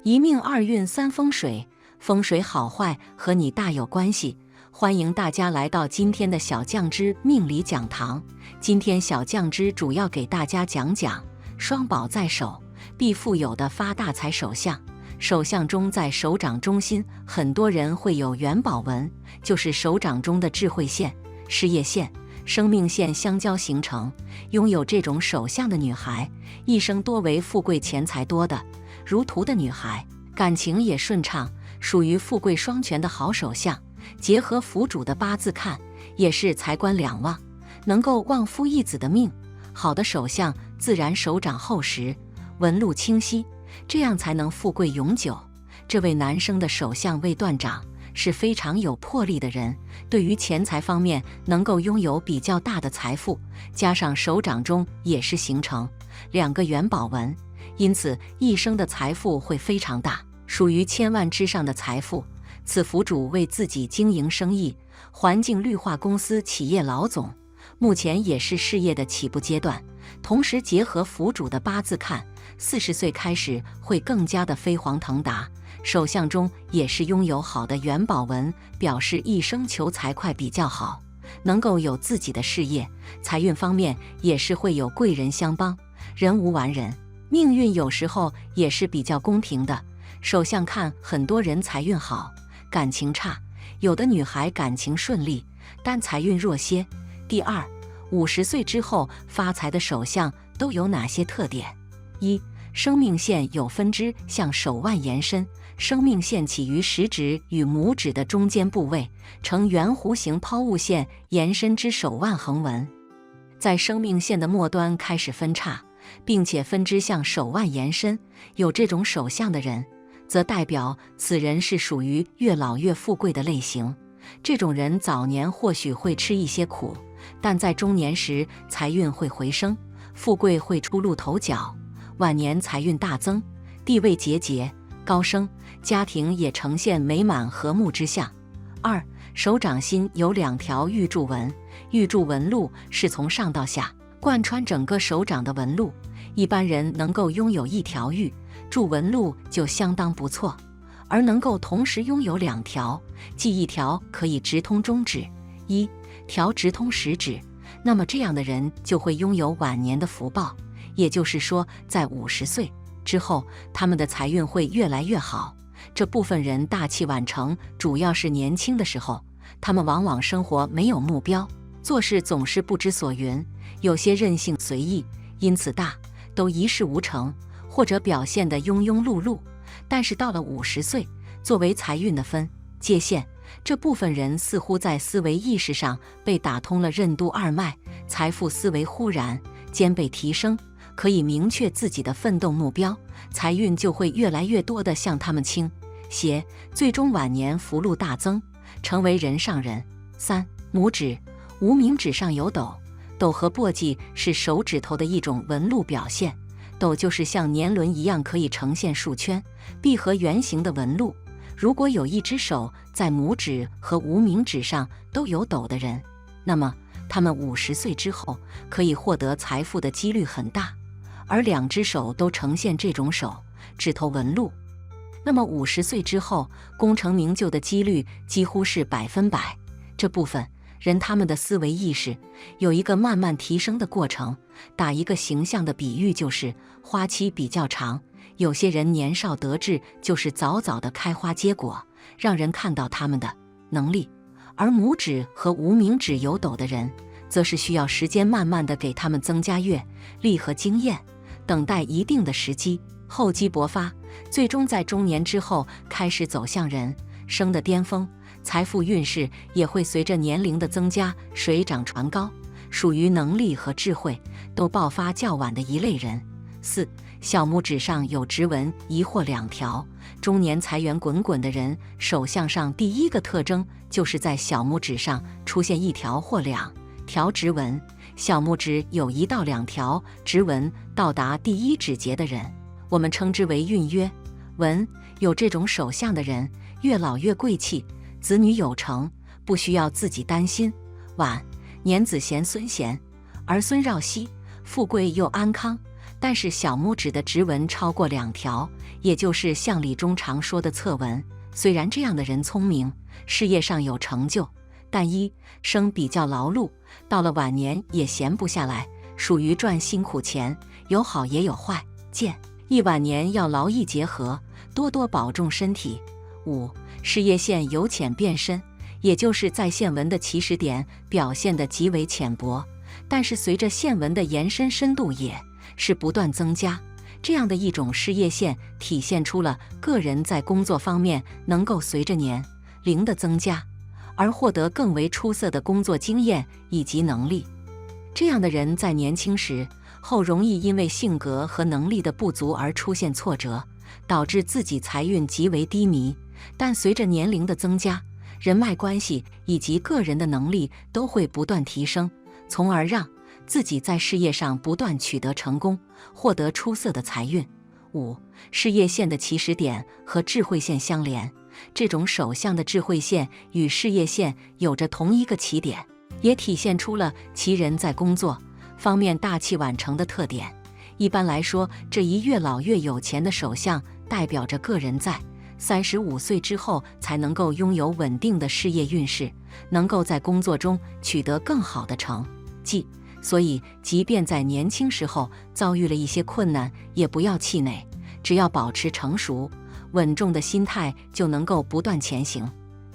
一命二运三风水，风水好坏和你大有关系。欢迎大家来到今天的小酱汁命理讲堂。今天小酱汁主要给大家讲讲双宝在手必富有的发大财手相。手相中，在手掌中心，很多人会有元宝纹，就是手掌中的智慧线、事业线、生命线相交形成。拥有这种手相的女孩，一生多为富贵钱财多的。如图的女孩，感情也顺畅，属于富贵双全的好手相。结合府主的八字看，也是财官两旺，能够旺夫益子的命。好的手相自然手掌厚实，纹路清晰，这样才能富贵永久。这位男生的手相未断掌，是非常有魄力的人，对于钱财方面能够拥有比较大的财富，加上手掌中也是形成2个元宝纹，因此一生的财富会非常大，属于千万之上的财富。此府主为自己经营生意，环境绿化公司企业老总，目前也是事业的起步阶段。同时结合府主的八字看，40岁开始会更加的飞黄腾达。手相中也是拥有好的元宝纹，表示一生求财快比较好，能够有自己的事业。财运方面也是会有贵人相帮，人无完人，命运有时候也是比较公平的。手相看很多人财运好，感情差，有的女孩感情顺利，但财运弱些。第二，50岁之后发财的手相都有哪些特点？一、生命线有分支向手腕延伸，生命线起于食指与拇指的中间部位，呈圆弧形抛物线延伸至手腕横纹，在生命线的末端开始分叉，并且分支向手腕延伸。有这种手相的人，则代表此人是属于越老越富贵的类型。这种人早年或许会吃一些苦，但在中年时财运会回升，富贵会初露头角，晚年财运大增，地位节节高升，家庭也呈现美满和睦之象。二、手掌心有2条玉柱纹，玉柱纹路是从上到下贯穿整个手掌的纹路，一般人能够拥有1条玉柱纹路就相当不错，而能够同时拥有2条，即1条可以直通中指，1条直通食指，那么这样的人就会拥有晚年的福报。也就是说，在50岁之后，他们的财运会越来越好。这部分人大器晚成，主要是年轻的时候，他们往往生活没有目标，做事总是不知所云，有些任性随意，因此都一事无成，或者表现得庸庸碌碌。但是到了50岁，作为财运的分界线，这部分人似乎在思维意识上被打通了任督二脉，财富思维忽然间被提升，可以明确自己的奋斗目标，财运就会越来越多地向他们倾斜，最终晚年福禄大增，成为人上人。三、拇指、无名指上有斗，斗和簸箕是手指头的一种纹路表现。斗就是像年轮一样可以呈现竖圈、闭合圆形的纹路。如果有一只手在拇指和无名指上都有斗的人，那么他们50岁之后可以获得财富的几率很大。而2只手都呈现这种手指头纹路，那么50岁之后功成名就的几率几乎是100%。这部分人他们的思维意识有一个慢慢提升的过程。打一个形象的比喻，就是花期比较长，有些人年少得志，就是早早的开花结果，让人看到他们的能力。而拇指和无名指有斗的人，则是需要时间慢慢的给他们增加阅历和经验，等待一定的时机，厚积薄发，最终在中年之后开始走向人生的巅峰。财富运势也会随着年龄的增加水涨船高，属于能力和智慧都爆发较晚的一类人。四、小拇指上有直纹1或2条，中年财源滚滚的人，手相上第一个特征就是在小拇指上出现1条或2条直纹。小拇指有1到2条直纹到达第1指节的人，我们称之为运约纹。有这种手相的人，越老越贵气，子女有成，不需要自己担心。晚年子贤孙贤，儿孙绕膝，富贵又安康。但是小拇指的直纹超过2条，也就是像理中常说的侧纹。虽然这样的人聪明，事业上有成就，但一生比较劳碌，到了晚年也闲不下来，属于赚辛苦钱，有好也有坏。建议晚年要劳逸结合，多多保重身体。5事业线由浅变深，也就是在线纹的起始点表现得极为浅薄，但是随着线纹的延伸深度也是不断增加。这样的一种事业线体现出了个人在工作方面能够随着年龄的增加而获得更为出色的工作经验以及能力。这样的人在年轻时后容易因为性格和能力的不足而出现挫折，导致自己财运极为低迷。但随着年龄的增加，人脉关系以及个人的能力都会不断提升，从而让自己在事业上不断取得成功，获得出色的财运。5事业线的起始点和智慧线相连，这种手相的智慧线与事业线有着同一个起点，也体现出了其人在工作方面大器晚成的特点。一般来说，这一越老越有钱的手相代表着个人在35岁之后才能够拥有稳定的事业运势，能够在工作中取得更好的成绩。所以即便在年轻时候遭遇了一些困难，也不要气馁，只要保持成熟稳重的心态，就能够不断前行。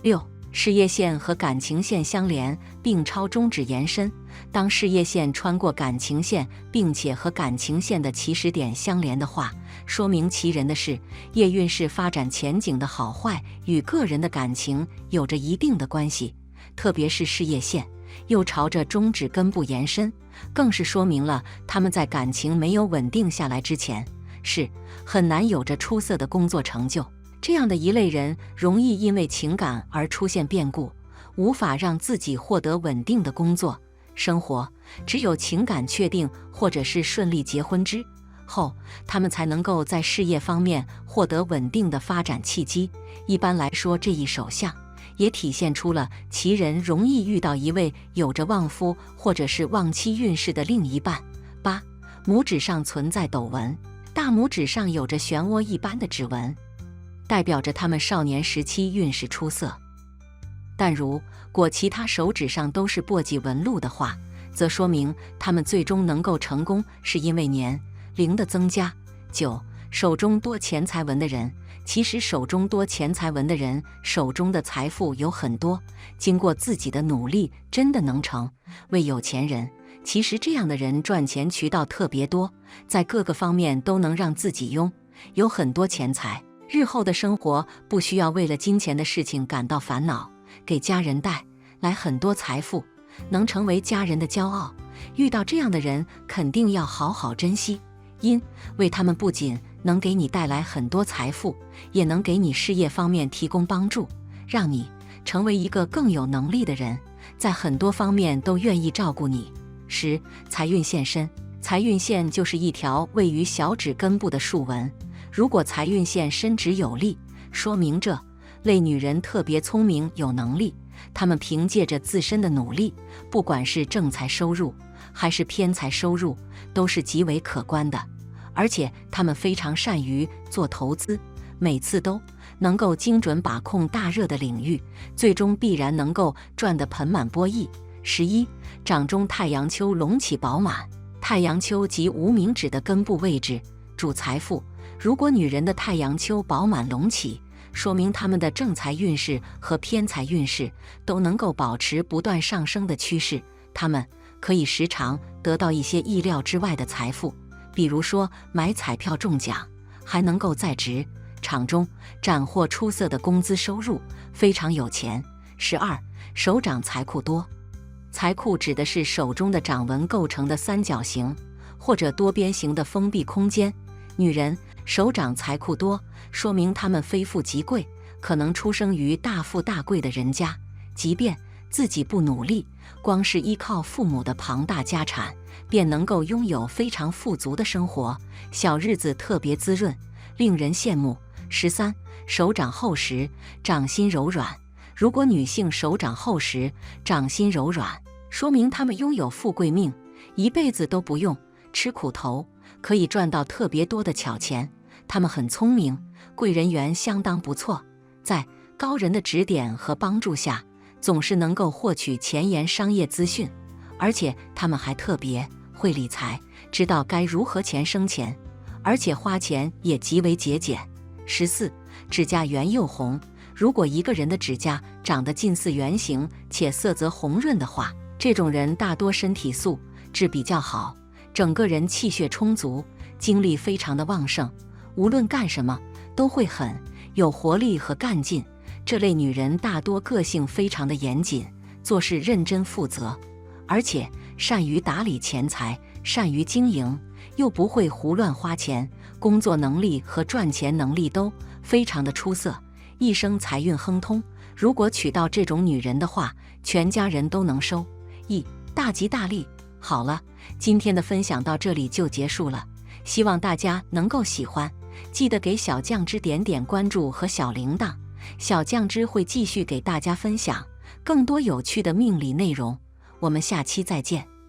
6事业线和感情线相连，并朝中指延伸。当事业线穿过感情线，并且和感情线的起始点相连的话，说明其人的事业运势发展前景的好坏与个人的感情有着一定的关系。特别是事业线又朝着中指根部延伸，更是说明了他们在感情没有稳定下来之前，是很难有着出色的工作成就。这样的一类人容易因为情感而出现变故，无法让自己获得稳定的工作生活。只有情感确定或者是顺利结婚之后，他们才能够在事业方面获得稳定的发展契机。一般来说，这一手相也体现出了其人容易遇到一位有着旺夫或者是旺妻运势的另一半。8拇指上存在斗纹，大拇指上有着漩涡一般的指纹，代表着他们少年时期运势出色。但如果其他手指上都是簸箕纹路的话，则说明他们最终能够成功是因为年龄的增加。9手中多钱财纹的人，其实手中多钱财纹的人手中的财富有很多，经过自己的努力真的能成为有钱人。其实这样的人赚钱渠道特别多，在各个方面都能让自己拥有很多钱财，日后的生活不需要为了金钱的事情感到烦恼，给家人带来很多财富，能成为家人的骄傲。遇到这样的人肯定要好好珍惜，因为他们不仅能给你带来很多财富，也能给你事业方面提供帮助，让你成为一个更有能力的人，在很多方面都愿意照顾你。10财运线深，财运线就是一条位于小指根部的竖纹，如果财运线伸直有力，说明这类女人特别聪明有能力，她们凭借着自身的努力，不管是正财收入还是偏财收入，都是极为可观的。而且她们非常善于做投资，每次都能够精准把控大热的领域，最终必然能够赚得盆满钵溢。11掌中太阳丘隆起饱满，太阳丘即无名指的根部位置，主财富。如果女人的太阳丘饱满隆起，说明她们的正财运势和偏财运势都能够保持不断上升的趋势，她们可以时常得到一些意料之外的财富，比如说买彩票中奖，还能够在职场中斩获出色的工资收入，非常有钱。12手掌财库多，财库指的是手中的掌纹构成的三角形或者多边形的封闭空间。女人手掌财库多，说明她们非富即贵，可能出生于大富大贵的人家，即便自己不努力，光是依靠父母的庞大家产，便能够拥有非常富足的生活，小日子特别滋润，令人羡慕。13手掌厚实，掌心柔软，如果女性手掌厚实，掌心柔软，说明她们拥有富贵命，一辈子都不用吃苦头，可以赚到特别多的巧钱。他们很聪明，贵人缘相当不错，在高人的指点和帮助下，总是能够获取前沿商业资讯。而且他们还特别会理财，知道该如何钱生钱，而且花钱也极为节俭。14. 指甲圆又红。如果一个人的指甲长得近似圆形且色泽红润的话，这种人大多身体素质比较好，整个人气血充足，精力非常的旺盛，无论干什么都会很有活力和干劲。这类女人大多个性非常的严谨，做事认真负责，而且善于打理钱财，善于经营，又不会胡乱花钱，工作能力和赚钱能力都非常的出色，一生财运亨通。如果娶到这种女人的话，全家人都能收益大吉大利。好了，今天的分享到这里就结束了，希望大家能够喜欢，记得给小酱汁点点关注和小铃铛，小酱汁会继续给大家分享更多有趣的命理内容。我们下期再见。